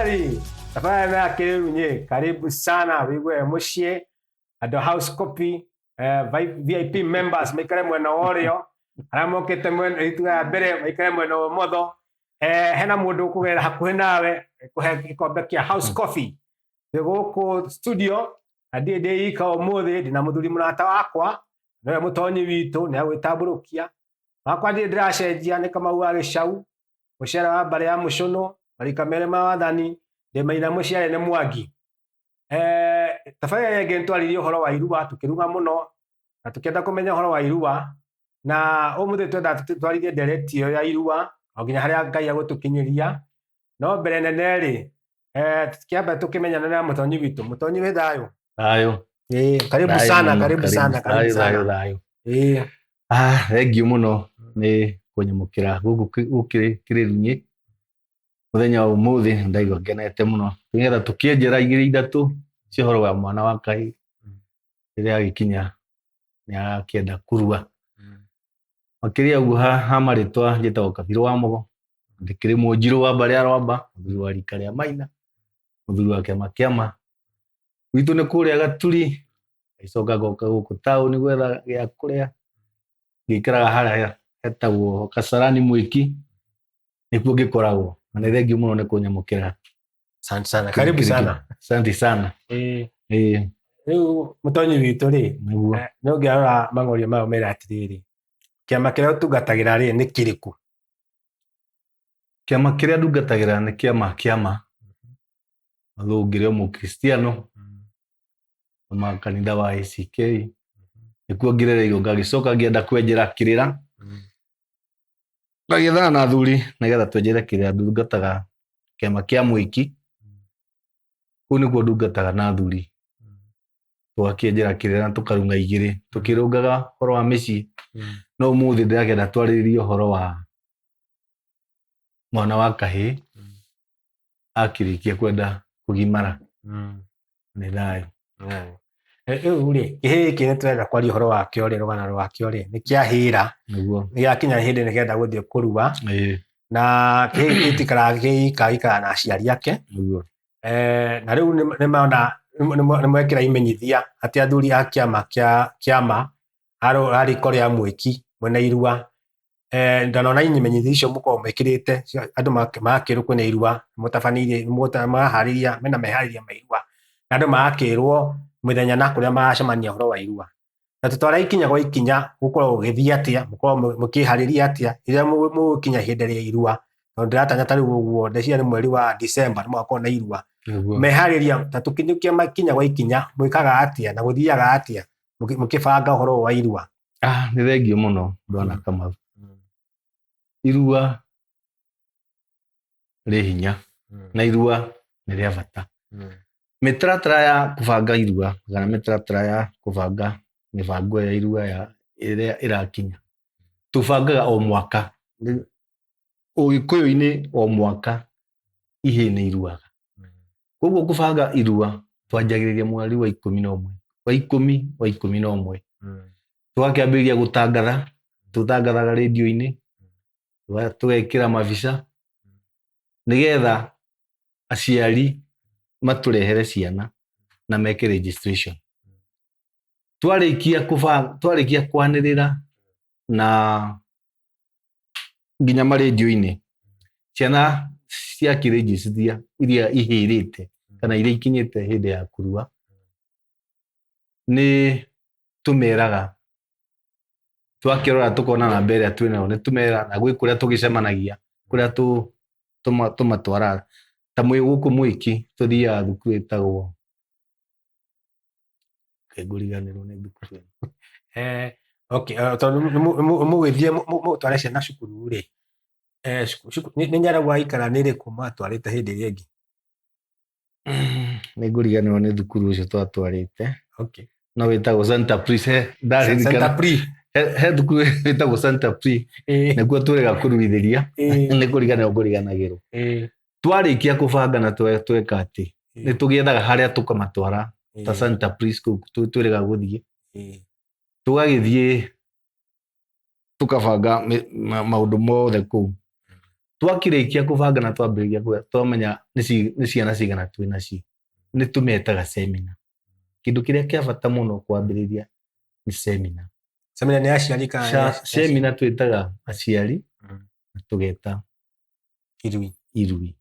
Kweli. Tafadhali na kirunye, karibu sana wigwe mushie ado house copy VIP members mikare mwena oreo aramokete mwena ituga mbere mikare mwena motho hena mundu kugera hakuhe nawe kuhe gikombe kia house coffee guku studio adide ika umuthi ndina muthuri murata wakwa niwe mutonyi witu ni agwitamburukia wakwa ndi ndiracenjia ni kama wa gicau mucere wa mbare ya mucono marika mere mawathani ndi maina muciare ni Mwangi tafadhali yenge ntwaririe uhoro wa Irua tukiruga muno na tukienda kumenya uhoro wa Irua na umuthi twenda twaririe direct ya Irua oginya haria Ngai agutukinyiria no mbere nene ri tukiamba tukimenyana na mutonyi witu mutonyi we thayo karibu sana thank you muno ni kunyamukira guku kirunyi muthenya wa umuthi ndaigua ngenete muno nigetha tukienjera igiri ithatu cia horo wa mwana wa Ngai riria agikinya ni akienda kurua makiria uguo ha maritwa njitagwo Kabiru wa Mogo ndikiri Munjiru wa mbare ya Rwamba muthuri wa rika ria Maina muthuri wa kiama witu ni kuria Gaturi icoka goka guku tauni gwetha gia kuria ngikaraga haria hetagwo Kasarani Mwiki nikuo ngikoragwo na ni thengiu muno ni kunyamukira. Asante sana, karibu sana. Asante sana. Riu mutonyi witu ri no ngiarora mangorio mao mera atiriri kiama kiria utungatagira ri ni kiriku? Kiama kiria ndungatagira ni kiama athungire Mukristiano ma kanitha wa ACK nikuo ngirereirwo ngagicoka ngienda kwenjera kirira ngagethana na athuri nigetha twenjere kirira ndungataga kiama kia Mwiki kuu niguo ndungataga na athuri twakienjera kirira tukarunga igiri tukirungaga horo wa micii no umuthi ndirakenda twariririe horo wa mwana wa kahii akirikia kwenda kugimara ni thayo uri giki ni turenda kwaria horo wa kio ri rugana rwa kio ri ni kiahira niguo ni gakinya hindi ni kenda guthie kurua na gitikara giika na aciari ake niguo na riu ni maona ni mwekira imenyithia ati athuri a kiama ari korea Mwiki mwena Irua ndanona imenyithia icio muko mekirite andu makiru kwina Irua mutabanirie mutahariria mena mehariria ma Irua na andu makirwo mithenya na kuria macemania horo wa Irua na tutwara ikinya gwa ikinya gukorwo githia atia mukorwo mukihariria atia ira mukinya hindi ria Irua no ndiratanya tari uguo ndeciria ni mweri wa December mwaka na Irua mehariria ta tukinyukia makinya gwa ikinya mwikaga atia na guthiaga atia mukibanga horo wa Irua? Ni thengiu muno ndona kama Irua ri hinya na Irua ni ria bata mitaratara ya kubanga Irua kana mitaratara ya kubanga mibango ya Irua ya iria irakinya tubangaga o mwaka Ugikuyu-ini o mwaka ihini Irua koguo kubanga Irua twanjagiriria mweri wa 11 twakiambiriria gutangatha tutangathaga radio-ini tugekira mabica nigetha aciari maturehere ciana na meke registration twarikia kwanirira na nginya ma radio-ini ciana cia kiregistrithia iria ihirite kana iria ikinyite hindi ya kurua ni tumeraga twakirora tukona na mbere twina ni tumera na gwi kuria tugicemanagia kuria tumatwara ta mwi guku Mwiki tuthia thukuru itagwo keguriganirwo ni thukuru tondu mugithie mutware ciana cukuru ri ni nyaragwa ikara niri kuma twarite hindi ria ingi ni nguriganirwo ni thukuru ucio twatwarite no witagwo Santa Pri he thukuru witagwo Santa Pri niguo turega kuruithiria ni nguriganirwo nguriganagirwo twarikia kubanga na tweka ati ni tugiethaga haria tukamatwara ta Santa Pri twirega guthie tugagithie tukabanga maundu mothe kuu twakirikia kubanga na twambiriria kuya twamenya ni ciana cigana twina cio ni tumetaga seminar kindu kiria kia bata muno kwambiriria ni seminar ni aciari kana seminar twitaga aciari na tugeta irui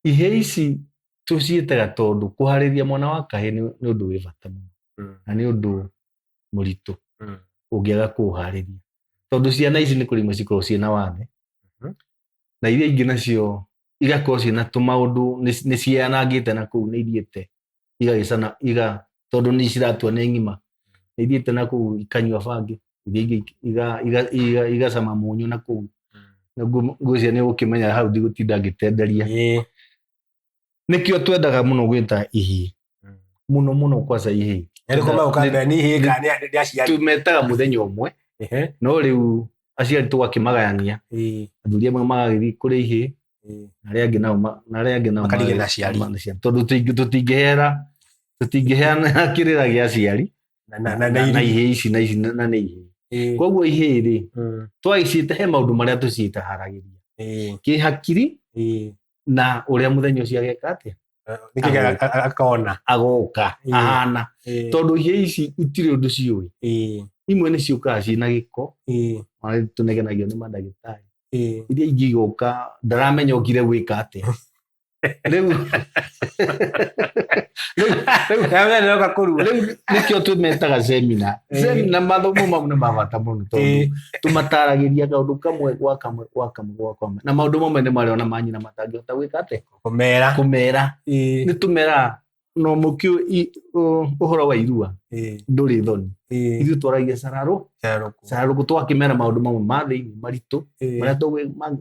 ihe ici tuciitaga tondu kuhariria mwana wa kahi ni undu wi bata muno na ni undu muritu ungiaga kuhariria tondu ciana ici ni kurimwo cikorwo ciina wathe na iria ingi nacio igakorwo ciina tumaundu ni cianangite na kuu ni ithiete igagicana tondu ni ciratua ni ng'ima ni ithiete na kuu ikanyua bangi iria ingi igacama munyu na kuu ngwiciria ni ukimenya hau ndigutinda ngitenderia nikio twendaga muno gwita ihii muno kwanza ihii tumetaga muthenya umwe no riu aciari tugakimagayania athuri amwe magagithii kuri ihii na aria angi nao makarigana aciari tondu tutingiheana kirira gia aciari na ihii ici na ici na ni ihii koguo ihii ri twaicite he maundu maria tuciite haragiria kihakiri na uria muthenya ucio ageka atia agoka ahana tondu ihii ici itire undu ciui imwe ni ciukaga ciina giko tunegenagio ni madagitari iria ingi igoka ndaramenya ukire gwika atia riu nikio tumetaga seminar mathomo mau ni mabata muno tondu tumataragiria kaundu kamwe gwa kamwe na maundu mamwe ni maria ona manyina matangihota gwika atia kumera ni tumera no mukio uhoro wa irua nduri thoni ithu twaragia sararuku twakimera maundu mamwe mathiini maritu maria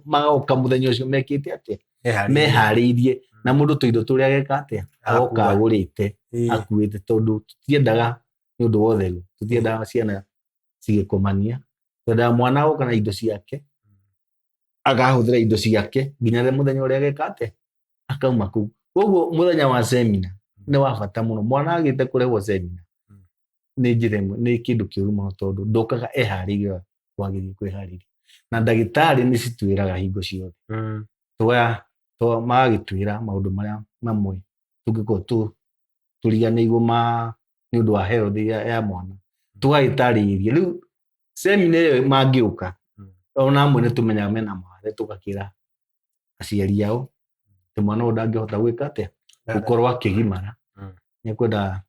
magoka muthenya ucio mekite atia mehariirie na mundu tuindo turia ageka atia agoka agurite akuite tondu tutiendaga ni undu wotheru tutiendaga ciana cigikomania twendaga mwana agoka na indo ciake agahuthira indo ciake nginya ria muthenya uria ageka atia akauma kuu koguo muthenya wa seminar ni wa bata muno mwana agite kurehwo seminar ni njira imwe ni kindu kiuru muno tondu ndokaga ehariirie wagirie kwihariria na ndagitari ni citwiraga hingo ciothe magagitwira maundu maria mamwe tungikorwo turiganĩirwo ni undu wa health ya mwana tugagitariria riu seminar iyo mangiuka ona amwe ni tumenyaga mena mawathe tugakira aciari ao ti mwana uyu ndangihota gwika atia gukorwo akigimara ni kwenda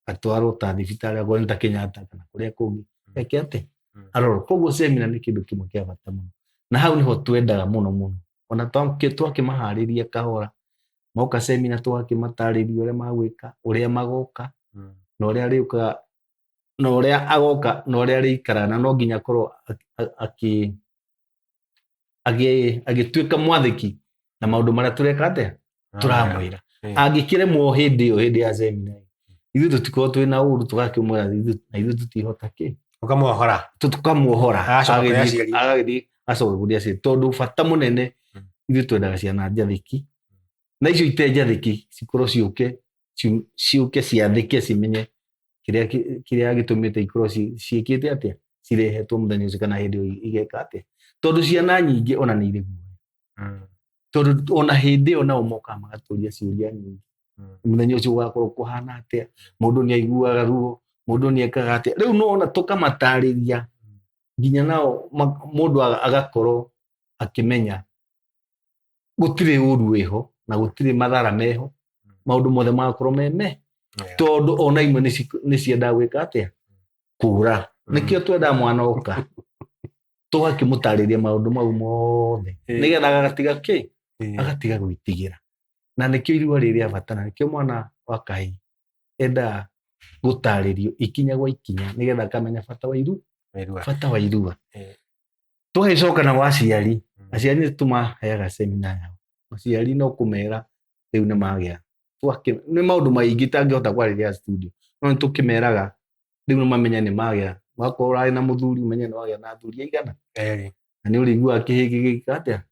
atwarwo ta thibitari akorwo ni ta Kenyatta kana kuria kungi eke atia arorwo koguo seminar ni kindu kimwe kia bata muno na hau niho twendaga muno ona twakimahariria kahora moka seminar twakimatariria uria magwika uria magoka na uria riuka na uria agoka na uria riikara na no nginya korwo agituika mwathiki na maundu maria tureka atia turamwira angikiremwo hindi ya seminar ithu tutikorwo twina uru tugakimwira ithu tutihota ki tukamuohora agithii acoke kuria aciari tondu bata munene ithu twendaga ciana njathiki na icio ite njathiki cikorwo ciuke ciathike cimenye kiria gitumite ikorwo ciikite atia cirehetwo muthenya ucio kana hindi igeka atia tondu ciana nyingi ona ni iri guoya tondu ona hindi ona umoka magaturia ciuria nyingi muthenya ucio ugakorwo kuhana atia mundu ni aiguaga ruo mundu ni ekaga atia riu no ona tukamatariria nginya nao mundu agakorwo akimenya gutire uru wiho na gutire mathara meho maundu mothe magakorwo meme tondu ona imwe ni ciendaga gwika atia kura nikio twenda mwana oka tugakimutariria maundu mau mothe nigetha agatiga gwitigira na nikio irua riria batana nikio mwana wa kahi enda gutaririo ikinya gwa ikinya nigetha akamenya bata wa irua tugicoka na waciari aciari ni tumaheaga seminar yao aciari no kumera riu ni magia ni maundu maingi tangihota kwariria studio no tukimeraga riu ni mamenya ni magia wakorwo ari na muthuri umenye ni wagia na athuri aigana na ni urigua kihigi gika atia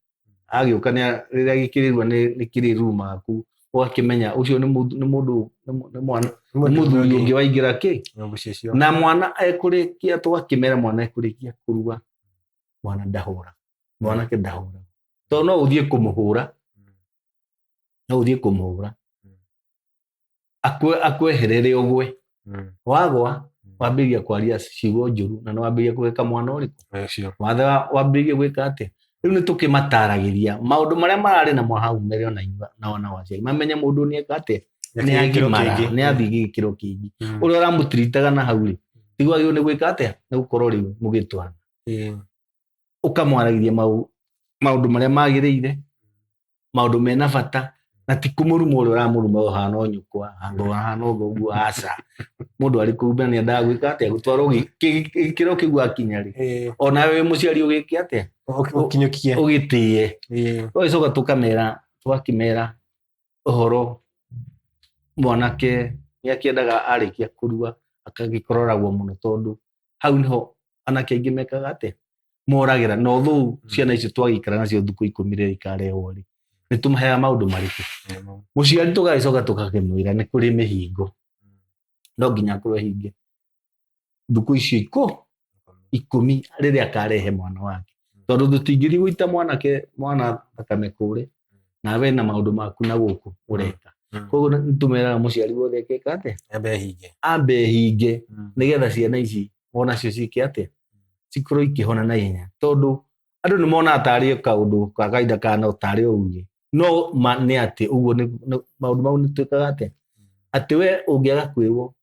agiuka riria gikirirwa ni kiriru maku ugakimenya ucio ni mundu ni mwana muthuri ungi waingira ki na mwana ekurikia tugakimera mwana ekurikia kuruga mwana ndahura mwanake ndahura to no uthie kumuhura no uthie kumuhura akweherere ugwe wagwa wambiria kwaria ciugo njuru na no wambiria gwika mwana uriku wathe wambiria gwika atia riu ni tukimataragiria maundu maria marari na hau mbere na wana waciari mamenye mundu ni eka atia ni agimara ni athii gikiro kingi uria uramutiritaga na hau ri tigwa gyo ni gwika atia ni gukorwo riu mugitwana ukamwaragiria maundu maria magiriire maundu mena bata na ti kumuruma uria uramuruma uhana nyukwa ando hana uguo aca mundu ari kuumba ni nda gwika atia gutwarwo gikiro kigwa kinyari ona we muciari ugiki atia ukinyukie ugitie icoka twakimera uhoro mwanake ni akiendaga arikia kurua akagikororagwo muno tondu hau niho anake aingi mekaga atia moragira no thu ciana icio twagikara nacio thuku 10 ri ikarehwo ri ni tumahea maundu mariku muciari tugacoka tukakimwira ni kuri mihingo no nginya kurwe hinge thuku icio 10 riria akarehe mwana wake tondu tutingiri guita mwana thakame kure na we na maundu maku na guku ureka koguo nitumeraga muciari wothe ekeka atia ambe hinge nigetha ciana ici ona cio ciike atia cikorwo ikihona na ihenya tondu andu ni mona atari kaundu ka kaida kana utari uge no ni ati uguo ni maundu mau ni twikaga atia ati we ungiaga kwirwo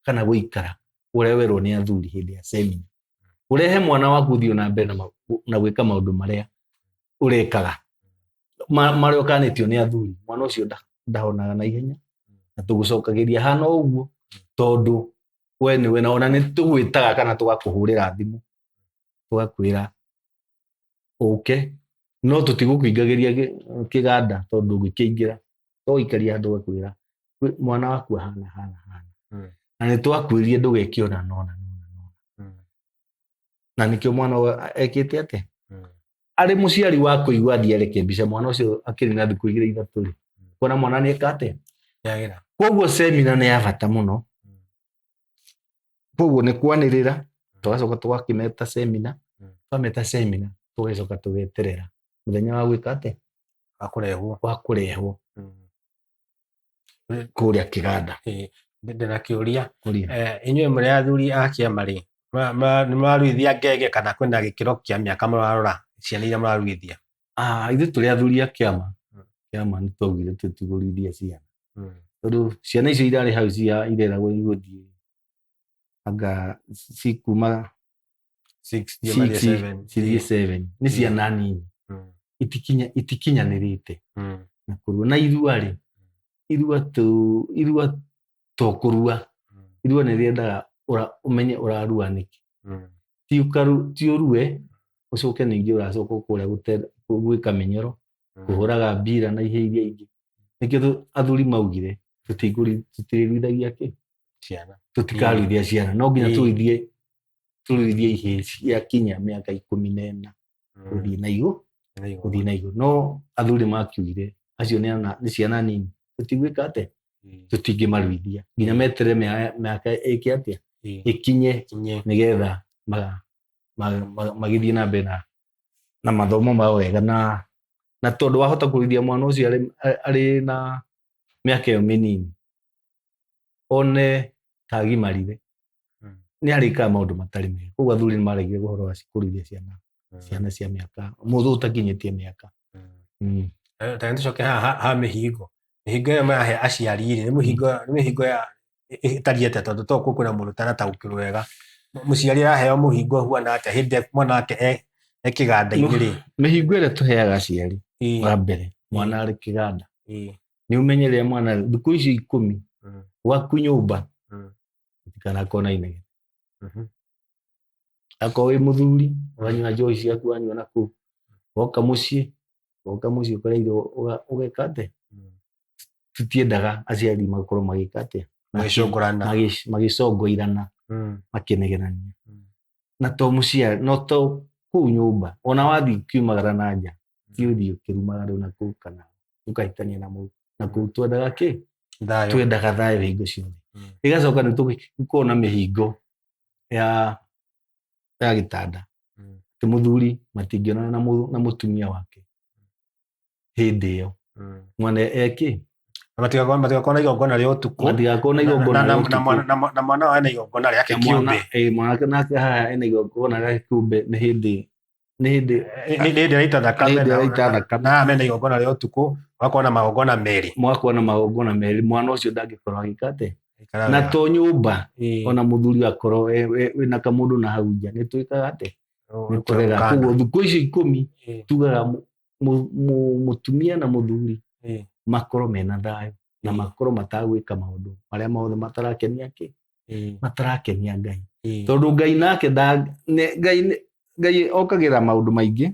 kana guikara uria werwo ni athuri hindi ya semina urehe mwana waku thio na mbere na gwika maundu maria urekaga mario kanitio ni athuri mwana ucio ndahonaga na ihenya na tugucokagiria hana uguo tondu we ni we na ona ni tugwitaga kana tugakuhurira thimu tugakwira uke no tutigukuingagiria kiganda tondu ngikiingira to ikaria andu gakwira mwana waku hana na ni twakwirie ndugekiona nona na nikio mwana ekite atia ari muciari wa kuigwa thiereke mbica mwana ucio akiri na thiku 2-3 ri kuona mwana ni ekate yagira koguo semina ni ya bata muno koguo ni kwanirira tugacoka twakimeta semina twameta semina tugacoka tugeterera muthenya wa gwika atia wa kurehwo kuria kiganda ndina kiuria inywe muri athuri a kiama ri ni maruithia ngenge kana kwina gikiro kia miaka mararora ciana iria mararuithia ithu turi athuri a kiama ni twaugire tutigurithia ciana tondu ciana icio irari hau ireragwo iguthie anga cikuma 6 ni ciana nini itikinyanirite na kurua na irua tokurua irua ni riendaga umenye urarua niki ti urue ucoke ningi uracoka kuria gwika menyero kuhuraga mbira na ihe iria ingi nikio athuri maugire tutiriruithagia ki ciana tutikaruithia ciana no nginya turuithie ihe cia kinya miaka 14 uthie na iguru no athuri makiugire acio ni ciana nini tutigwika atia tutingimaruithia nginya metere miaka iki atia ikinye nigetha magithie na mbere na mathomo mao wega na tondu wahota kuruithia mwana ucio ari na miaka iyo minini one tagimarire ni arika maundu matari mega koguo athuri ni maregire guhoro wa kuruithia ciana cia miaka muthu utakinyitie miaka ta ntucoke ha mihingo iyo mahe aciari ri ni mihingo ya itariete tondu to kwina mundu tanataukirwo wega muciari araheo muhingo huana atia hindi mwanake kiganda-ini ri mihingo iria tuheaga aciari wa mbere mwana ari kiganda ni umenyere mwana thuku ici 10 gwaku nyumba kana kona inege ako wi muthuri wanyua njohi ciaku wanyua naku woka mucii ukoreire ugeka atia tutiendaga aciari makorwo magika atia magicongorana makinegenania na to muciari no to kuu nyumba ona wathi kiumagara na nja ti uthii ukirumagara na kuu kana ukahitania na kuu twendaga ki twendaga thayo hingo ciothe igacoka ni tukuona mihingo ya gitanda ti muthuri matingionana na mutumia wake hĩndĩ ĩyo mwana eki matigakona igongona rĩa ũtukũ matigakona igongona rĩa ũtukũ na mwana ena igongona rĩake kĩũmbe mwanake nake haha ena igongona rĩake kĩũmbe nĩ hĩndĩ araita thakame na mena igongona rĩa ũtukũ magakorwo na magongona merĩ mwana ũcio ndangĩkorwo agĩka atĩ na to nyũmba ona mũthuri akorwo wĩna kamũndũ na hau nja nĩ twĩkaga atĩ nĩ tũrega koguo thikũ icio 10 tugaga mũtumia na mũthuri makorwo mena thayũ na makorwo matagwĩka maũndũ marĩa mothe matarakenia Ngai tondũ Ngai nake Ngai okagĩra maũndũ maingĩ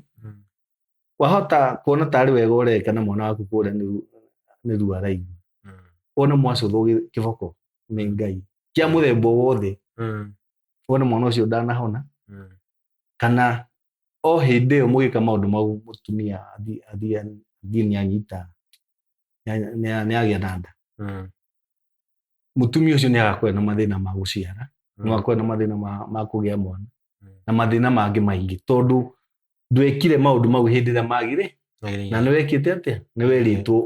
wahota kuona tarĩ wega ũreka na mwana waku kũrĩa nĩ ruo araigua ona mwacũthwo kĩboko nĩ Ngai kĩa mũthemba wothe wona mwana ũcio ndanahona kana o hĩndĩ ĩyo mũgĩka maũndũ mau mũtumia athiĩ anyita nĩagĩa na nda mũtumia ũcio nĩagakorwo na mathĩna ma gũciara nĩagakorwo na mathĩna ma kũgĩa mwana na mathĩna mangĩ maingĩ tondũ ndwekire maũndũ mau hĩndĩ ĩrĩa magĩrĩ na nĩwekĩte atĩa nĩwerĩtwo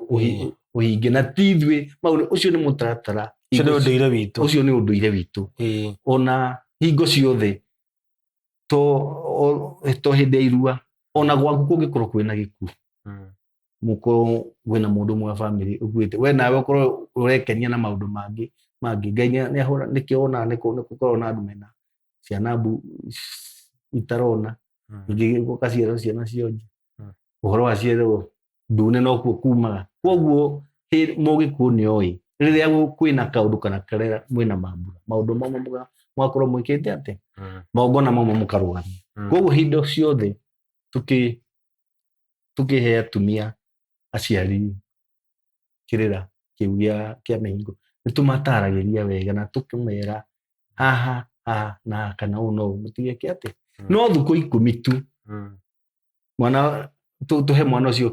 ũhinge na ti ithuĩ ũcio nĩ mũtaratara ũcio nĩ ũndũire witũ ona hingo ciothe to hĩndĩ ya irua ona gwaku kũngĩkorwo kwĩna gĩkuũ mũkorwo wĩna mũndũ mwa bamĩrĩ ũkuĩte we nawe ũkorwo ũrekenia na maũndũ mangĩ Ngai nĩkĩo wonaga nĩgũkorwo na andũ mena ciana mbu itarona ingĩ gũkaciarwo ciana cionje ũhoro wa ciarwo ndune no kuo kumaga koguo mũgĩkuũ nĩoĩ rĩrĩa kwĩna kaũndũ kana karĩa mwĩna mambura maũndũ mamwe mwakorwo mwĩkĩte atĩ magongona mamwe mũkarũgamia koguo hĩndĩ ciothe tũkĩhe atumia aciari kĩrĩra kĩu kĩa mĩhingo nĩtũmataragĩria wega na tũkĩmera haha na kana ũũ no mũtigeke atĩ no thikũ 10 tu mwana tũhe mwana ũcio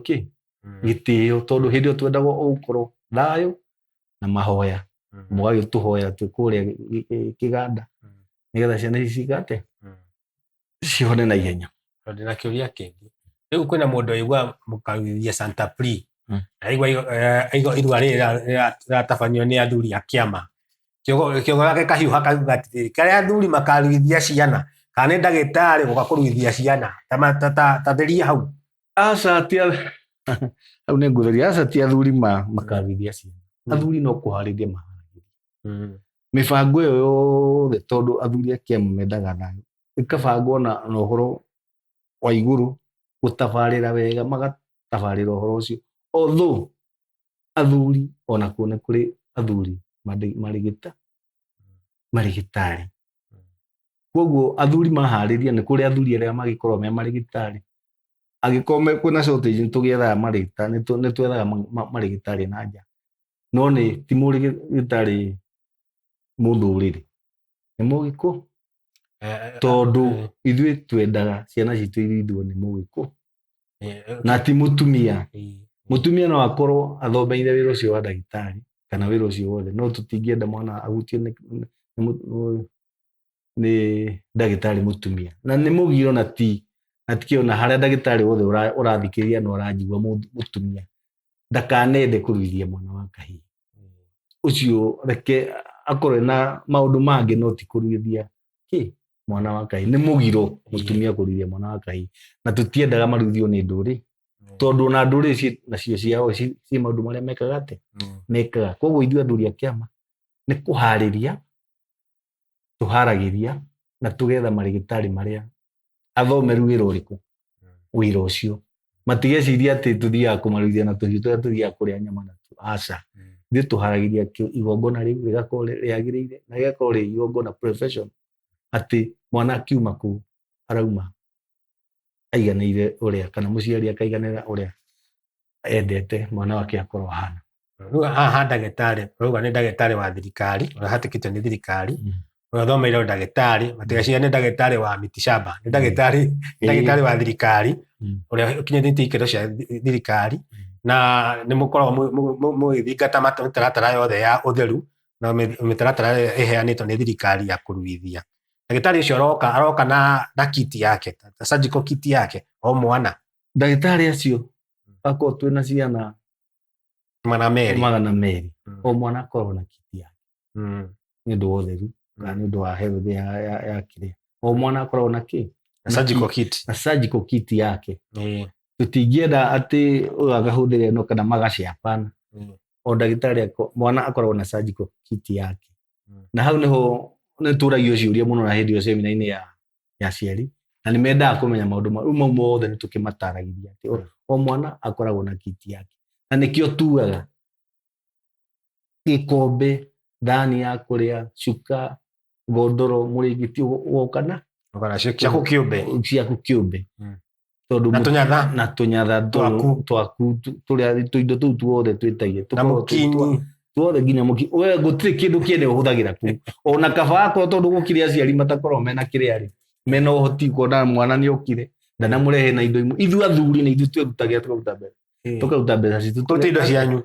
gĩtĩo tondũ hĩndĩ ĩyo twendagwo gũkorwo thayũ na mahoya mũgagĩtũhoya kũrĩa kĩganda nĩgetha ciana ici cigate cihone na ihenya. Na kĩũria kĩngĩ rĩu kwĩna mũndũ aigua mũkaruithia Santa Pri aigua irua rĩratabanio nĩ athuri a kĩama kĩogo gĩake kahiũha kauga atĩrĩrĩ karĩa athuri makaruithia ciana kana nĩ ndagĩtarĩ gũka kũruithia ciana ta theria hau aca hau nĩ ngũtheria aca ti athuri makaruithia ciana athuri no kũharĩria maharagĩria mĩbango ĩyo yothe tondũ athuri a kĩama mendaga thayũ ĩkabangwo na ũhoro wa igũrũ gũtabarĩra wega magatabarĩra ũhoro ũcio although athuri ona kuo nĩ kũrĩ athuri marigĩtarĩ koguo athuri maharĩria nĩ kũrĩ athuri arĩa magĩkorwo me marigĩtarĩ agĩkorwo kwĩna shortage nĩtũgĩethaga marigĩtarĩ nĩtwethaga marigĩtarĩ na nja no nĩ ti mũrigĩtarĩ mũndũ ũrĩrĩ nĩ mũgĩkũ tondũ ithuĩ twendaga ciana citũ irithwo nĩ mũgĩkũ na ti mũtumia no akorwo athomeire wĩra ũcio wa ndagĩtarĩ kana wĩra ũcio wothe no tũtingĩenda mwana ahutio nĩ ndagĩtarĩ mũtumia na nĩ mũgiro na ti kĩona harĩa ndagĩtarĩ wothe ũrathikĩrĩria na ũranjigua mũtumia ndakanende kũruithia mwana wa kahĩĩ ũcio reke akorwo na maũndũ mangĩ no ti kũruithia mwana wa kahĩĩ nĩ mũgiro mũtumia kũruithia mwana wa kahĩĩ na tũtiendaga maruithio nĩ ndũrĩrĩ tondũ na ndũrĩrĩ nacio ciao ci maũndũ marĩa mekaga atĩ mekaga koguo ithuĩ athuri a kĩama nĩ kũharĩria tũharagĩria na tũgetha marigĩtarĩ marĩa athomeru wĩra ũrĩkũ wĩra ũcio matigeciria atĩ tũthiaga kũmaruithia na tũhiũ tũrĩa tũthiaga kũrĩa nyama natuo aca ithuĩ tũharagĩria igongona rĩu rĩgakorwo rĩagĩrĩire na rĩgakorwo rĩ igongona profession atĩ mwana akiuma kũu arauma aiganĩire ũrĩa kana mũciari akaiganĩra ũrĩa endete mwana wake akorwo ahana. Rĩu haha ndagĩtarĩ ũrauga nĩ ndagĩtarĩ wa thirikari ũrĩa hatĩkĩtwo nĩ thirikari ũrĩa ũthomeire ndagĩtarĩ matigeciria nĩ ndagĩtarĩ wa miti shamba nĩ ndagĩtarĩ wa thirikari ũrĩa ũkinyĩtie ikĩro cia thirikari na nĩ mũkoragwo mũgĩthingata mĩtaratara yothe ya ũtheru na mĩtaratara ĩheanĩtwo nĩ thirikari ya kũruithia. Ndagĩtarĩ ũcio aroka na kiti yake, surgical kit yake o mwana. Ndagĩtarĩ acio ako twina ciana magana merĩ o mwana akorwo na kiti yake nĩ ũndũ wa ũtheru kana nĩ ũndũ wa health ya kĩrĩa o mwana akorwo na kĩ na surgical kit yake tũtingĩenda atĩ ũyũ akahũthĩra ĩno kana magacapana o ndagĩtarĩ mwana akorwo na surgical kit yake na hau nĩho nĩtũragio ciũria mũno na hĩndĩ ĩyo semina-inĩ ya aciari na nĩ mendaga kũmenya maũndũ mau mothe nĩ tũkĩmataragĩria atĩ o mwana akoragwo na kiti yake na nĩkĩo tugaga gĩkombe thani ya kũrĩa cuka godoro mũrĩngĩti wokana ciaku kĩũmbe tondũ na tũnyatha twaku tũrĩa tũindo tũu tuothe twĩtagia tuothe nginya mũki we gũtirĩ kĩndũ kĩene ũhũthagĩra kũu ona kaba akoo tondũ gũkĩrĩ aciari matakorwo mena kĩrĩa rĩ mena ũhoti kuona mwana nĩ okire ndanamũrehe na indo imwe ithuĩ athuri na ithuĩ twĩrutagia tũkaruta mbeca citũ tũtĩ indo cianyu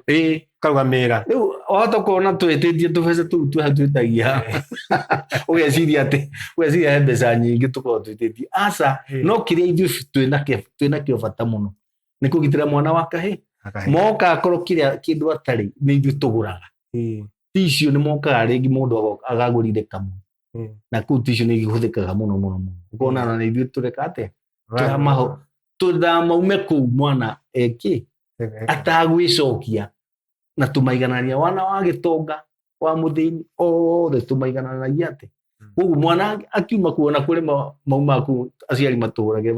kaugamĩra rĩu wahota kuona twĩtĩtie tũbeca tũu twĩtagia ũgeciria atĩ he mbeca nyingĩ tũkorwo twĩtĩtie aca no kĩrĩa ithuĩ twĩnakĩo bata mũno nĩ kũgitĩra mwana wa kahĩĩ moka akorwo kĩndũ atarĩ nĩ ithuĩ tũgũraga ticio nĩ mokaga rĩngĩ mũndũ agagũrire kamwe na kũu ticio nĩ ihũthĩkaga mũno ũkona na ithuĩ tũreka atĩa tũramaume kũu mwana eki atagwĩcokia na tũmaiganania wana wa gĩtonga wa mũthĩni othe tũmaigananagia atĩ ũguo mwana akiuma kuona kũrĩ mauma kũu aciari matũrage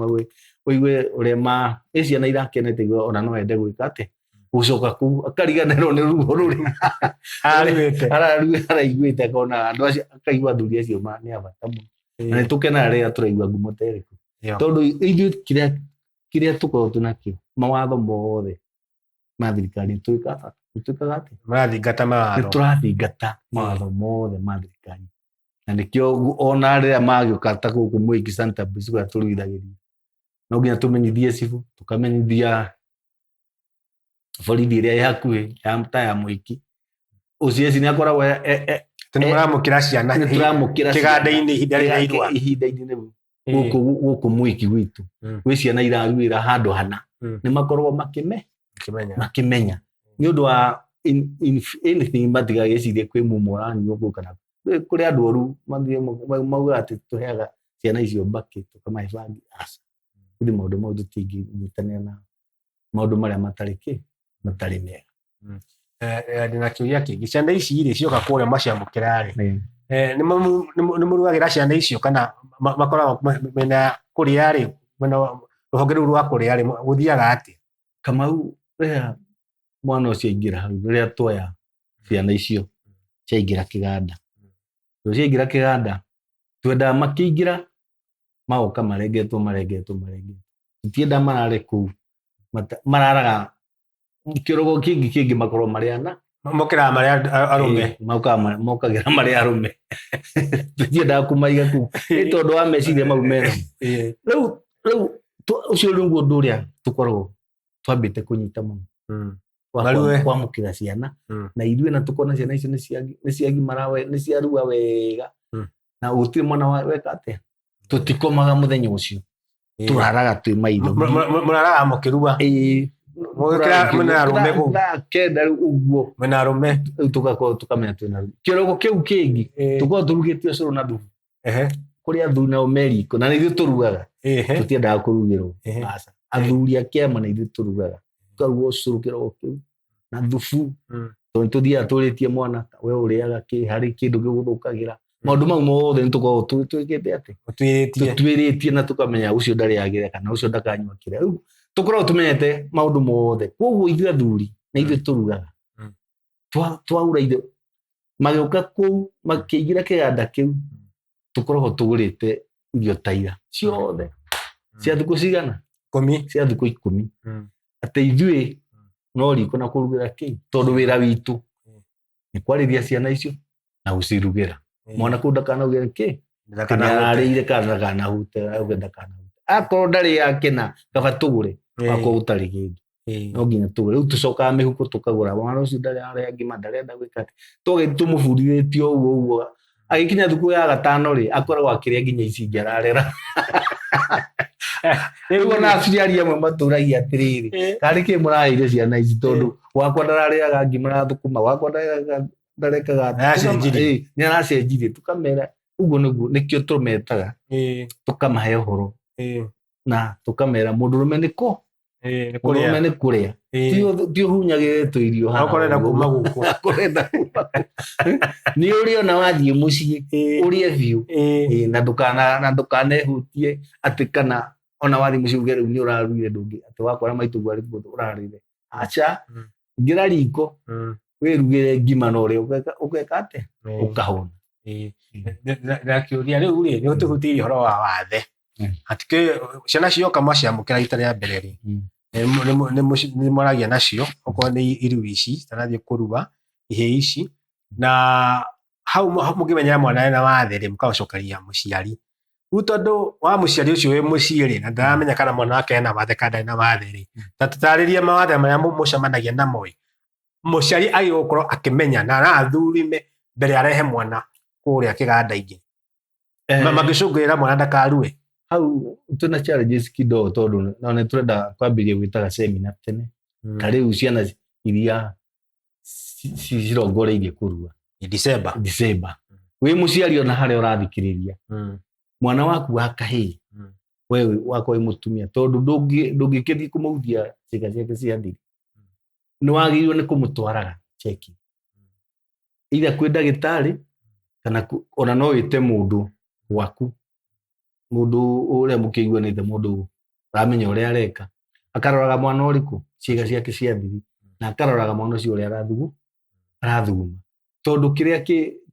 wĩigue ũrĩa ciana irakenete ona no ende gwĩka atĩ gũcoka kũu akariganĩrwo nĩ ruo rũrĩa araiguĩte akona andũ acio akaigua athuri acio nĩ abata mũno na nĩ tũkenaga rĩrĩa tũraigua ngumo ta ĩrĩkũ tondũ ithuĩ kĩrĩa tũkorwo twĩnakĩo mawatho mothe ma thirikari twĩkaga atĩ nĩtũrathingata mawatho mothe ma thirikari na nĩkĩo ona rĩrĩa magĩũka ta gũkũ Mwiki Santa Cruz kũrĩa tũruithagĩria no nginya tũmenyithie cibu tũkamenyithia borithi ĩrĩa ĩ hakuhĩ ta ya Mwiki OCS nĩ akoragwo nĩmũramũkĩra ciana kĩganda-inĩ ihinda-inĩ rĩu gũkũ Mwiki gwitũ gwĩ ciana iraruĩra handũ hana nĩ makoragwo makĩmenya nĩ ũndũ wa anything matigagĩcirie kwĩ mumu ũranyuo kũu kana kũrĩ andũ oru mauga atĩ tũheaga ciana icio mbakĩ tũkamahe bangi aca ithuĩ maũndũ mau tũtingĩnyitanĩra na maũndũ marĩa matarĩ mega ndĩna kĩũria kĩngĩ ciana ici rĩ cioka kũrĩa maciamũkĩra rĩ nĩ mũrugagĩra ciana icio kana makoragwo mena kũrĩa rĩ rũhonge rũu rwa kũrĩa rĩ gũthiaga atĩa Kamau rĩrĩa mwana ũcio aingĩra hau rĩrĩa tuoya ciana icio ciaingĩra kĩganda twendaga makĩingĩra magoka marengetwo tutienda marare kũu mararaga kĩrogo kĩngĩ makorwo marĩ ana mokĩraga marĩ arũme mokagĩra marĩ arũme tutiendaga kũmaiga kũu nĩ tondũ wa meciria mau mena rĩu ũcio nĩguo ũndũ ũrĩa tũkoragwo twambĩte kũnyita mũno kwamũkĩra ciana na ithuĩ na tũkona ciana icio nĩ ciarua wega na gũtirĩ mwana weka atĩa tũtikomaga mũthenya ũcio tũraraga twĩ maitho mũraraga mũkĩrua kenda rĩu ũguo mwĩna arũme rĩu tũgakorwo tũkamenya twĩna arũme kĩrogo kĩu kĩngĩ tũkorwo tũrugĩtie ũcũrũ na thubu kũrĩ athuri nao meriko na nĩ ithuĩ tũrugaga tũtiendaga kũrugĩrwo athuri a kĩama na ithuĩ tũrugaga tũkaruga ũcũrũ kĩrogo kĩu na thubu tondũ tũthiaga tũrĩtie mwana we ũrĩaga harĩ kĩndũ gĩgũthũkagĩra maũndũ mau mothe nĩ tũkoragwo twĩkĩte atĩ tũtuĩrĩtie na tũkamenya ũcio ndarĩagĩra kana ũcio ndakanyua kĩrĩa rĩu tũkoragwo tũmenyete maũndũ mothe koguo ithuĩ athuri na ithuĩ tũrugaga twaura ithuĩ magĩũka kũu makĩingĩra kĩganda kĩu tũkoragwo tũgũrĩte irio ta ira ciothe cia thikũ cigana cia thikũ 10 atĩ ithuĩ no riko na kũrugĩra kĩu tondũ wĩra witũ nĩ kwarĩria ciana icio na gũcirugĩra mwana kũu ndakanauge kĩ ararĩire kana ndakanahute akorwo ndarĩ yakena kaba tũgũre akorwo ũtarĩ kĩndũ no nginya tũgũre rĩu tũcokaga mĩhuko tũkagũra mwana ũcio ndarĩ arĩa ngima ndarenda gwĩka atĩ tũgagĩthiĩ tũmũbundithĩtie ũguo agĩkinya thukuru ya gatano rĩ akoragwo akĩrĩa nginya ici ingĩ ararera Rĩu ona aciari amwe matũragia atĩrĩrĩ, karĩ kĩ mũraheire ciana ici tondũ wakwa ndararĩaga ngima na thũkũma, wakwa ndarekaga nĩaracenjirie, tũkamera ũguo nĩkĩo tũmetaga, tũkamahe ũhoro na tũkamera mũndũrũme nĩ kũ? Mũndũrũme nĩ kũrĩa, ti ũhunyagĩre tũirio haha ũkorenda kuma gũkũ, nĩ ũrĩa ona wathiĩ mũciĩ ũrĩe biũ na ndũkanehutie atĩ kana ona wathiĩ mũciĩ uge rĩu nĩ ũrarugire ndũngĩ atĩ wakora maitũguo ũrarĩire, aca ingĩra riko wĩrugĩre ngima na ũrĩa ũgeka atĩa ũkahũna. Na kĩũria rĩu rĩ nĩ ũtũhutĩirie ũhoro wa wathe, atĩ ciana cioka mwaciamũkĩra rita rĩa mbere rĩ nĩ mwaragia nacio okorwo nĩ iru ici citanathiĩ kũrua ihĩĩ ici, na hau mũngĩmenyera mwana ena wathe rĩ mũkamũcokeria mũciari. Rĩu tondũ wa mũciari ũcio wĩ mũciĩ rĩ na ndaramenya kana mwana wake ena wathe kana ndarĩ na wathe rĩ, ta tũtarĩrie mawathe marĩa mũcemanagia namo, mũciari agĩrĩirwo gũkorwo akĩmenya na athurime mbere arehe mwana kũrĩa kĩganda-inĩ magĩcũngĩrĩra mwana ndakarue. Hau twĩna challenges kidogo tondũ na nĩ tũrenda kwambĩrĩria gwĩtaga seminar tene, ta rĩu ciana iria cirongoreirie kũrua December, wĩ mũciari ona harĩa ũrathikĩrĩria mwana waku wa kahĩĩ wewe wakwa wĩ mũtumia, tondũ ndũngĩkĩthiĩ kũmũhutia ciĩga ciake cia thiri, nĩ wagĩrĩirwo nĩ kũmũtwaraga cheki either kwĩ ndagĩtarĩ kana ona no wĩte mũndũ gwaku, mũndũ ũrĩa mũkĩiguanĩte, mũndũ ũramenya ũrĩa areka, akaroraga mwana ũrĩkũ ciĩga ciake cia thiri na akaroraga mwana ũcio ũrĩa arathuguma, tondũ kĩrĩa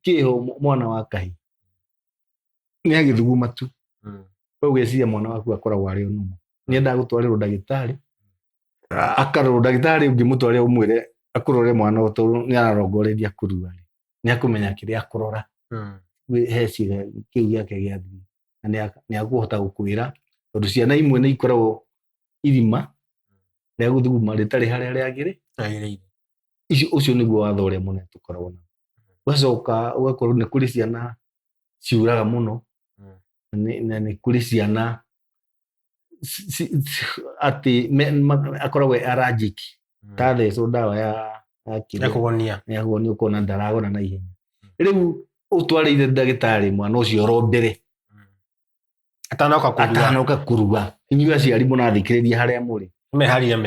kĩho mwana wa kahĩĩ nĩ agĩthuguma tu, koguo gwĩciria mwana waku akoragwo arĩ ũnumu, nĩendaga gũtwarĩrwo ndagĩtarĩ, akarorwo ndagĩtarĩ ũngĩmũtwarĩra ũmwĩre akũrore mwana ũyũ tondũ nĩ ararongoreria kũrua, nĩ akũmenya kĩrĩa akũrora he ciĩga kĩu gĩake gĩa thiri na nĩ akũhota gũkwĩra, tondũ ciana imwe nĩ ikoragwo irima rĩa gũthuguma rĩtarĩ harĩa rĩagĩrĩire. Ũcio nĩguo watho ũrĩa mũnene tũkoragwo naguo. Ũgacoka ũgakorwo nĩ kũrĩ ciana ciuraga mũno na nĩ kũrĩ ciana atĩ akoragwo allergic, ta thecwo ndawa ya kũgonia ũkona ndaragona na ihenya. Rĩu ũtwarĩire ndagĩtarĩ mwana ũcio oro mbere atanoka kũrua, inyuĩ aciari mũrathikĩrĩria harĩa mũrĩ meharĩria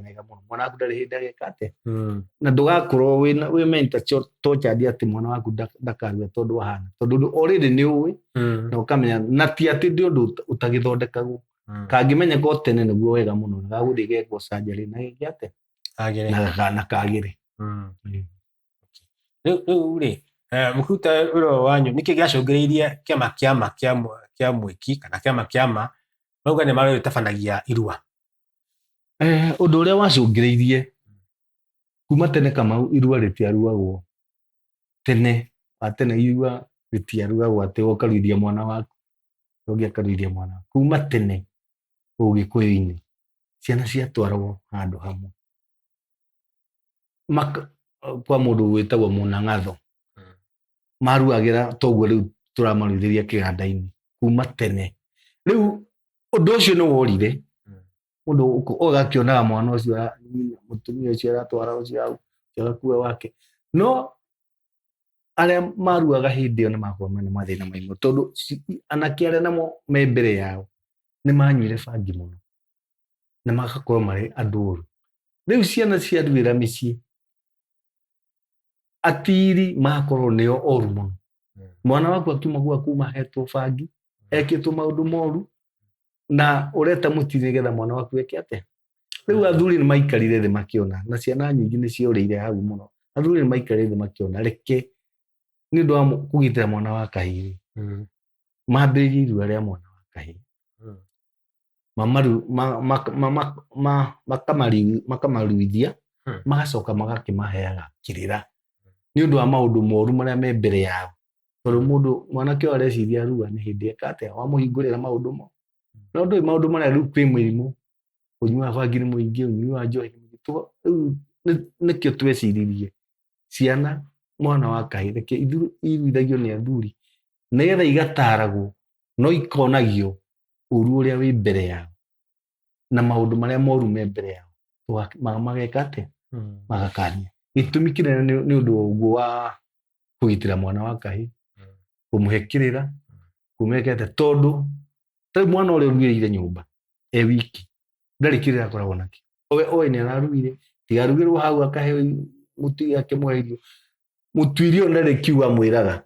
mega mũno, mwana waku ndarĩ hĩndĩ ageka atĩa, na ndũgakorwo wĩ mental tortured atĩ mwana waku ndakarue tondũ wahana, tondũ already nĩ ũĩ na ũkamenya, na ti atĩ nĩ ũndũ ũtagĩthondekagwo, kangĩmenyeka o tene nĩguo wega mũno, na gagũthiĩ gekwo surgery na gĩke atĩa na kagĩre. Rĩu rĩ mũkuta ũrĩa wanyu nĩkĩ gĩacũngĩrĩirie kĩa mwĩki kana kĩama mauga nĩ marĩtabanagia irua? Ũndũ ũrĩa wacũngĩrĩirie kuma tene Kamau, irua rĩtiaruagwo tene, irua rĩtiaruagwo atĩ ũkaruithia mwana waku ũngĩ akaruithia mwana waku. Kuma tene Ũgĩkũyũ-inĩ ciana ciatwaragwo handũ hamwe kwa mũndũ wĩtagwo mũnang'atho, maruagĩra toguo rĩu tũramaruithĩria kĩganda-inĩ kuma tene. Rĩu ũndũ ũcio nĩ worire, mũndũ ũgakĩonaga mwana ũcio mũtumia ũcio aratwara ũcio hau agakua wake, no arĩa maruaga hĩndĩ ĩyo nĩ makoragwo mena mathĩna maingĩ, tondũ anake arĩa namo me mbere yao nĩ manyuire bangi mũno na magakorwo marĩ andũ ũru. Rĩu ciana ciaruĩra mĩciĩ, atiri magakorwo nĩo oru mũno, mwana waku akiuma gwaku mahetwo bangi, ekĩtwo maũndũ moru na ũreta mũtiri nĩgetha mwana waku eke atĩa. Rĩu athuri nĩ maikarire thĩ makĩona, na ciana nyingĩ nĩ ciorĩire hau mũno, athuri nĩ maikarire thĩ makĩona reke nĩ ũndũ wa kũgitĩra mwana wa kahĩĩ mambĩrĩrie irua rĩa mwana wa kahĩĩ, makamaruithia magacoka magakĩmaheaga kĩrĩra nĩ ũndũ wa maũndũ moru marĩa me mbere yao, tondũ mwanake ũyũ areciria arua nĩ hĩndĩ eka atĩa, wamũhingũrĩra maũndũ mo, no ndũĩ maũndũ marĩa rĩu kwĩ mũrimũ, ũnyui wa bangi nĩ mũingĩ, ũnyui wa njohi nĩ mũingĩ. Rĩu nĩkĩo tweciririe ciana, mwana wa kahĩĩ reke iruithagio nĩ athuri nĩgetha igataragwo, no ikonagio ũru ũrĩa wĩ mbere yao na maũndũ marĩa moru me mbere yao mageka atĩa magakania. Gĩtũmi kĩnene nĩ ũndũ wa ũguo wa kũgitĩra mwana wa kahĩĩ, kũmũhe kĩrĩra, kũmwĩka atĩa, tondũ tarĩu mwana ũrĩa ũruĩrĩire nyũmba e wiki ndarĩ kĩrĩra akoragwo nakĩo. Oĩ nĩ araruire, tiga arugĩrwo hau akaheo mũtu akĩmũhe irio, mũtu irio ndarĩ kiugo amwĩraga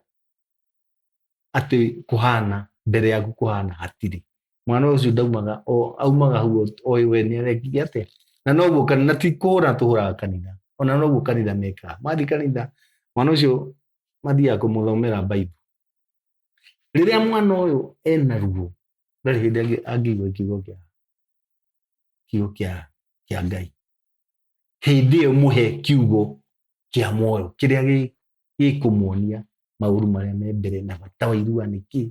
atĩ kũhana mbere yaku kũhana hatirĩ. Mwana ũcio ndaumaga aumaga hau oĩ we nĩ arekire atĩa. Na noguo kanitha, ti kũhũra tũhũraga kanitha, ona noguo kanitha mekaga. Mathiĩ kanitha mwana ũcio mathiaga kũmũthomera Bible. Rĩrĩa mwana ũyũ ena ruo ndarĩ hĩndĩ angĩigua kiugo kĩa Ngai. Hĩndĩ ĩyo mũhe kiugo kĩa muoyo kĩrĩa gĩkũmuonia maũru marĩa me mbere na bata wa irua nĩ kĩĩ.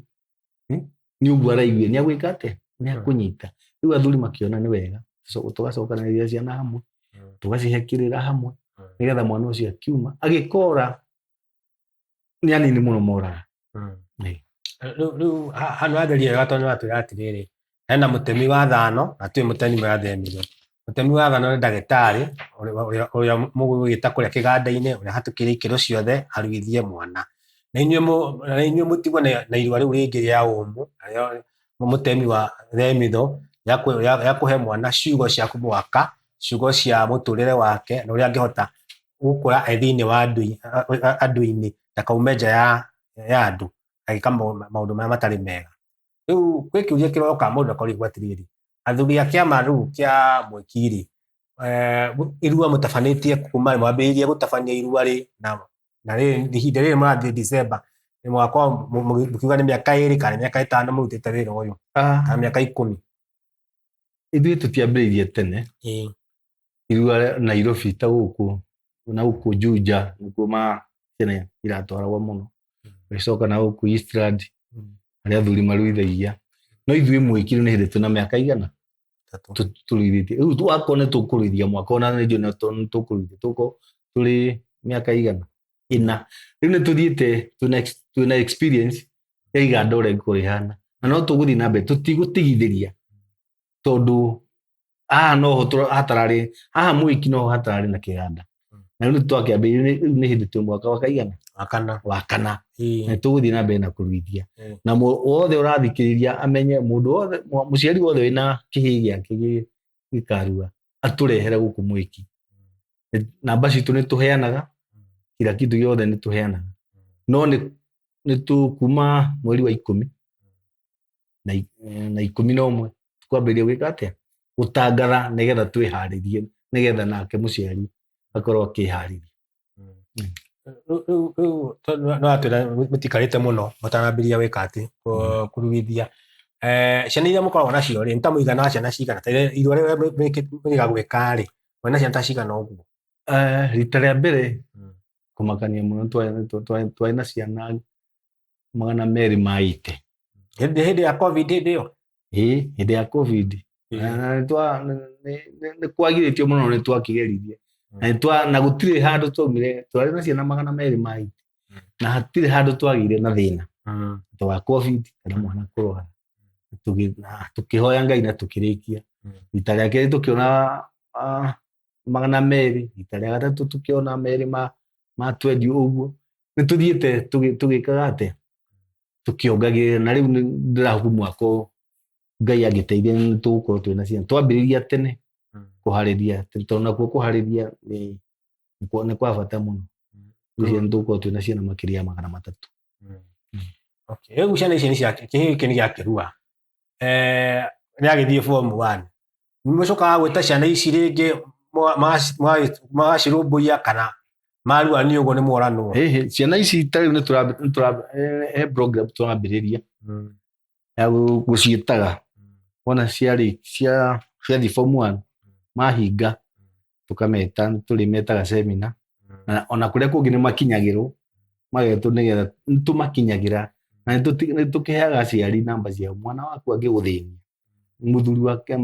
Nĩ ũguo araigua nĩ agwĩka atĩa, nĩ akũnyita. Rĩu athuri makĩona nĩ wega tũgacokanĩrĩria ciana hamwe, tũgacihe kĩrĩra hamwe, nĩgetha mwana ũcio akiuma agĩkora nĩ anini mũno moraga. Rĩu handu hatheria wega tondũ nĩwatwĩra atĩrĩrĩ, hena mũtemi wa thano na tũĩ mũtemi wathemire. Mũtemi wa thano nĩ ndagĩtarĩ ũrĩa mũgwĩta kũrĩa kĩganda-inĩ, ũrĩa hatũkĩrĩ ikĩro ciothe aruithie mwana. Na inyuĩ mũtigwo na irua rĩu rĩngĩ rĩa ũmũ, mũtemi wa themitho ya kũhe mwana ciugo cia kũmwaka, ciugo cia mũtũrĩre wake na ũrĩa angĩhota gũkũra thĩinĩ wa andũ-inĩ, ndakaume nja ya andũ agĩka maũndũ marĩa matarĩ mega. Rĩu gwĩ kĩũria kĩroka mũndũ akorigwo atĩrĩrĩ, athuri a kĩama rĩu kĩa Mweki-rĩ, irua mũtabanĩtie kuma mwambĩrĩrie gũtabania irua rĩ na ihinda rĩrĩ mũrathiĩ December, mwaka mũkiuga nĩ mĩaka 2 kana mĩaka 5 mũrutĩte wĩra ũyũ kana mĩaka 10? Ithuĩ tũtiambĩrĩirie tene. Irua Nairobi ta gũkũ na gũkũ Juja nĩkuo tene iratwaragwo mũno, gũcoka na gũkũ Eastland arĩa athuri maruithagia. No ithuĩ Mweki nĩ hĩndĩ twĩna mĩaka igana tũruithĩtie. Rĩu twakorwo nĩ tũkũruithia mwaka ona nĩ tũkũruithia tũrĩ mĩaka igana 4. Rĩu nĩ tũthiĩte twĩna experience ya iganda ũrĩa ĩkoragwo rĩhana, na no tũgũthiĩ na mbere, tũtigũtigithĩria tondũ haha Mweki no hatararĩ na kĩganda. Na rĩu twakĩambĩrĩria, rĩu nĩ hĩndĩ twĩ mwaka wa kaigana wa kana, na tũgũthiĩ na mbere na kũruithia. Na wothe ũrathikĩrĩria amenye mũndũ wothe, mũciari wothe wĩna kĩhĩĩ gĩake gĩkarua atũrehere gũkũ Mweki. Namba citũ nĩ tũheanaga, kila kitu gĩothe nĩ tũheanaga. No nĩ kuma mweri wa 10 na 11 twambĩrĩria gwĩka atĩa, gũtangatha nĩgetha twĩharĩrie, nĩgetha nake mũciari akorwo akĩharĩria. Rĩu no atwĩra mũtikarĩte mũno mũtanambĩrĩria gwĩka atĩ kũruithia. Ciana iria mũkoragwo nacio rĩ, nĩ ta mũigana wa ciana cigana? Ta irua rĩrĩa mũrĩga gwĩka-rĩ, mwĩna ciana ta cigana ũguo? Rita rĩa mbere kũmakania mũno twarĩ na ciana 280. Hĩndĩ ya COVID hĩndĩ ĩyo? Hĩndĩ ya COVID. Nĩ kwagirĩtio mũno, nĩ twakĩgeririe. Na gũtirĩ handũ twaumire, twarĩ na ciana 280 na hatirĩ handũ twagĩire na thĩna tondũ wa COVID kana mwana kũrwara. Tũkĩhoya Ngai na tũkĩrĩkia. Rita rĩa kerĩ tũkĩona 200, rita rĩa gatatũ tũkĩona 2 ma 20 ũguo. Nĩ tũthiĩte tũgĩkaga atĩa, tũkĩongagĩrĩra, na rĩu ndĩrahoka mwaka Ngai agĩteithia nĩ tũgũkorwo twĩna ciana. Twambĩrĩria tene kũharĩria, tondũ nakuo kũharĩria nĩ kwa bata mũno. Rĩu nĩ tũgũkorwo twĩna ciana makĩria ya 300. Rĩu ciana ici kĩhĩĩ gĩkĩ nĩ gĩakĩrua, nĩ agĩthiĩ form 1, nĩ mũcokaga gwĩta ciana ici rĩngĩ magacirũmbũiya kana marua nĩ ũguo nĩ moranwo? Ciana ici tarĩu nĩ program tũrambĩrĩria ya gũciĩtaga, wona ciathiĩ form 1 mahinga tũkameta, tũrĩmetaga seminar, na ona kũrĩa kũngĩ nĩ makinyagĩrwo magetwo nĩgetha tũmakinyagĩra, na nĩ tũkĩheaga aciari namba ciao. Mwana waku angĩgũthĩnia, mũthuri wake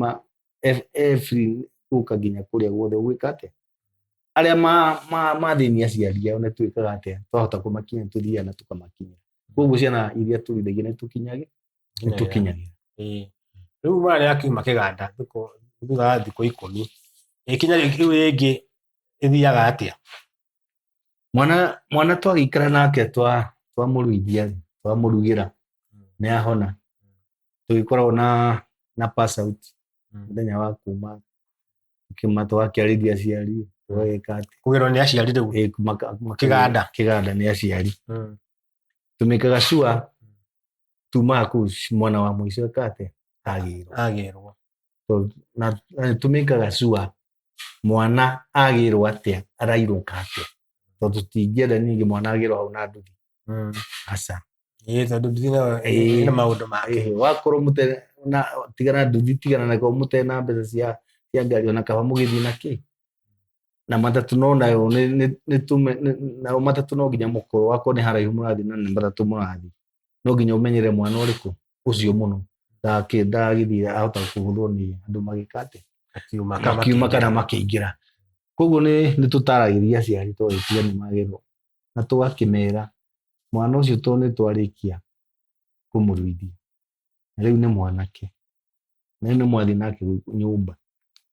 free gũka nginya kũrĩa guothe ũgwĩka atĩa. Arĩa mathĩnia aciari ao nĩ twĩkaga atĩa, twahota kũmakinya tũthiaga na tũkamakinyĩra. Koguo ciana iria tũruithagia nĩ tũkinyagĩra. Rĩu mwana nĩakiuma kĩganda thutha wa thikũ 10. Ikinya rĩu rĩngĩ ĩthiaga atĩa? Mwana twagĩikara nake twamũruithia twamũrugĩra nĩahona. Tũgĩkoragwo na pass out mũthenya wa kuuma tũgakĩarĩria aciari tũgagĩka atĩ Kũgĩrwo nĩ aciari rĩu kĩganda nĩ aciari. Tũmĩkaga sure tumaga kũu mwana wa mũico eka atĩa agĩrwo. Na tũmĩkaga sure mwana agĩrwo atĩa arairũka atĩa, tondũ tũtingĩenda ningĩ mwana agĩrwo hau na nduthi aca. Tondũ nduthi nayo ĩna maũndũ make. Wakorwo tigana nduthi tigana nayo mũtarĩ na mbeca cia ngari ona kaba mũgĩthiĩ na kĩ. Na matatũ no nayo nayo matatũ no nginya mũkorwo wakorwo nĩ haraihu mũrathiĩ na nĩ matatũ mũrathiĩ, no nginya ũmenyere mwana ũrĩkũ ũcio mũno ndagagĩthiĩ ahota kũhũthwo nĩ andũ magĩka atĩa makiuma kana makĩingĩra. Koguo nĩ tũtaragĩria aciari twagĩtua nĩ magĩrwo na tũgakĩmera mwana ũcio tondũ nĩ twarĩkia kũmũruithia na rĩu nĩ mwanake na rĩu nĩ mwathiĩ nake nyũmba,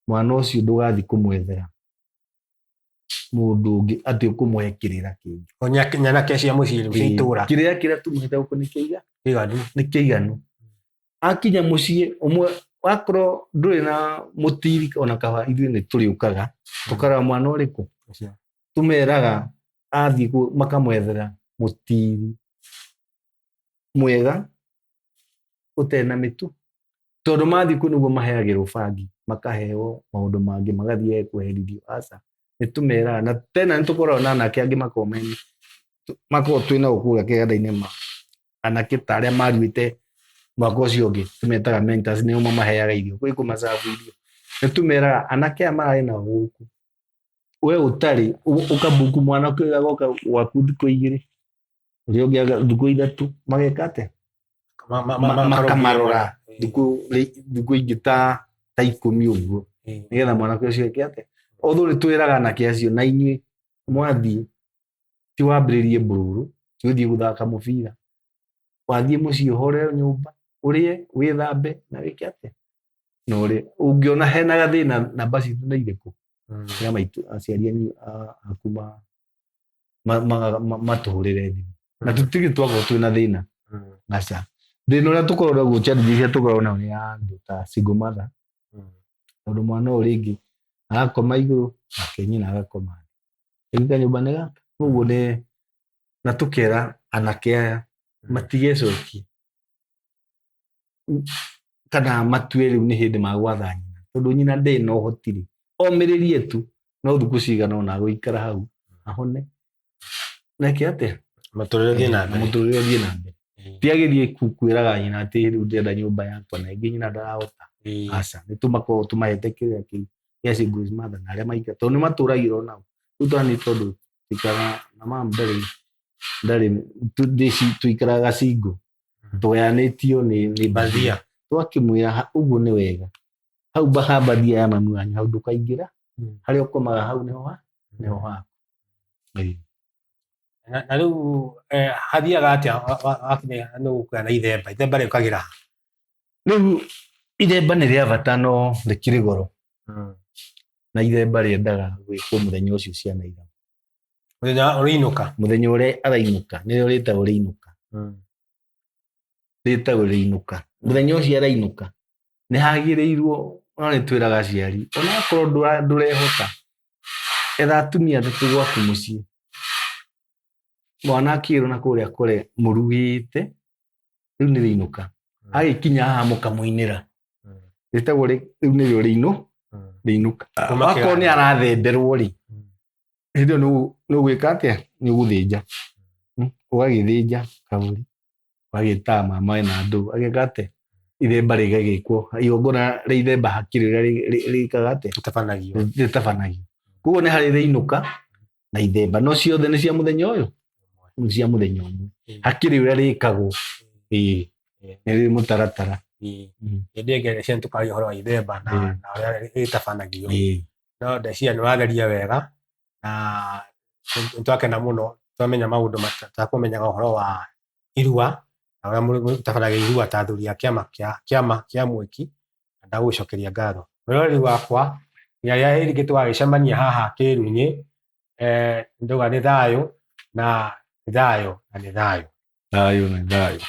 mwana ũcio ndũgathiĩ kũmwethera mũndũ ũngĩ atĩ ũkũmũhe kĩrĩra kĩngĩ. Nyanake cia mũciĩ cia itũũra kĩrĩa tũmũhete gũkũ nĩ kĩiganu. Akinya mũciĩ ũmwe wakorwo ndũrĩ na mũtiri ona kaba ithuĩ nĩ tũrĩũkaga tũkarora mwana ũrĩkũ, tũmeraga athiĩ makamwethera mũtiri mwega ũtarĩ na mĩtu, tondũ mathiĩ kũu nĩguo maheagĩrwo bangi makaheo maũndũ mangĩ magathiĩ kweherithio. Aca nĩ tũmeraga na tena nĩ tũkoragwo na anake angĩ makoragwo twĩna kũrĩa kĩganda-inĩ anake tarĩa maruĩte mwaka ũcio ũngĩ tũmetaga mentors, nĩo mamaheaga irio gwĩ kũmacabu irio. Nĩ tũmeraga anake aya mararĩ nao gũkũ we ũtarĩ ũkabuku mwana ũcio agoka gwaku thikũ 2 ũrĩa ũngĩ thikũ 3 mageka atĩa makamarora thikũ ingĩ ta 10 ũguo nĩgetha mwanake ũcio eke atĩa. Although nĩ twĩraga anake acio na inyuĩ mwathiĩ ti wambĩrĩrie mbũrũrũ ti ũthiĩ gũthaka mũbira, wathiĩ mũciĩ ũhorere nyũmba ũrĩe wĩthambe na wĩke atĩa na ũrĩe. Ũngĩona hena gathĩna namba citũ nĩ irĩkũ ya maitũ aciari anyu aku matũhũrĩre thimũ na tũtirĩ twakorwo twĩna thĩna aca. Thĩna ũrĩa tũkoragwo naguo challenge iria tũkoragwo nayo nĩ ya andũ ta single mother, tondũ mwana ũyũ rĩngĩ agakoma igũrũ nake nyina agakoma thĩ kanyũmba nĩ gaka. Ũguo na tũkera anake aya matigecokie kana matue rĩu nĩ hĩndĩ magwatha nyina, tondũ nyina ndĩ na ũhoti omĩrĩrie tu no thikũ cigana ona gũikara hau ahone na eke atĩa mũtũrĩre ũthiĩ na mbere. Ti agĩthiĩ kwĩraga nyina atĩ rĩu ndĩrenda nyũmba yakwa na ĩngĩ nyina ndarahota. Aca nĩ tũmakoragwo tũmahete kĩrĩa kĩu gĩa single mother na arĩa maikara tondũ nĩ matũragĩra o nao. Rĩu twana nĩ tondũ tũikaraga na mama ndarĩ tũikaraga single tũgayanĩtio nĩ bathia, twakĩmwĩra ũguo nĩ wega hau bathia ya mami wanyu hau ndũkaingĩra harĩa ũkomaga hau nĩho haku. Na rĩu hathiaga atĩa wakinya nĩ gũkuoya na ithemba rĩũkagĩra rĩu ithemba nĩ rĩa bata no rĩkĩrĩ goro na ithemba rĩendaga gwĩkwo mũthenya ũcio ciana ira mũthenya ũrĩa arainũka nĩrĩo rĩtagwo rĩinũka mũthenya ũcio arainũka nĩ hagĩrĩirwo no nĩ twĩraga aciari onakorwo ndũrehota etha atumia 3 gwaku mũciĩ mwana akĩrwo na kũrĩa kũrĩa mũrugĩte rĩu nĩ rĩinũka agĩkinya haha mũkamũinĩra rĩtagwo rĩu nĩrĩo rĩinũka. Akorwo nĩ arathemberwo rĩ hĩndĩ ĩyo nĩ ũgwĩka atĩa nĩ ũgũthĩnja ũgagĩthĩnja kabũri ũgagĩtaga mama na andũ ageka atĩa ithemba rĩgagĩkwo igongona rĩa ithemba hakiri rĩrĩa rĩkaga atĩa rĩtabanagio. Koguo nĩ harĩ rĩinũka na ithemba no ciothe nĩ cia mũthenya ũyũ nĩ cia mũthenya ũmwe hakiri ũrĩa rĩkagwo nĩ mũtaratara. Hĩndĩ ĩngĩ ciana tũkaria ũhoro wa ithemba na ũrĩa rĩtabanagio no ndeciria nĩ wageria wega na nĩ twakena mũno twamenya maũndũ tũtakũmenyaga ũhoro wa irua na ũrĩa mũtabanagio irua ta athuri a kĩama kĩa mwĩki ndagũcokeria ngatho mwĩroreri wakwa nginya rĩrĩa rĩngĩ tũgagĩcemania haha Kĩĩruru-inĩ ndauga nĩ thayũ na nĩ thayũ na nĩ thayũ. Thayũ na thayũ.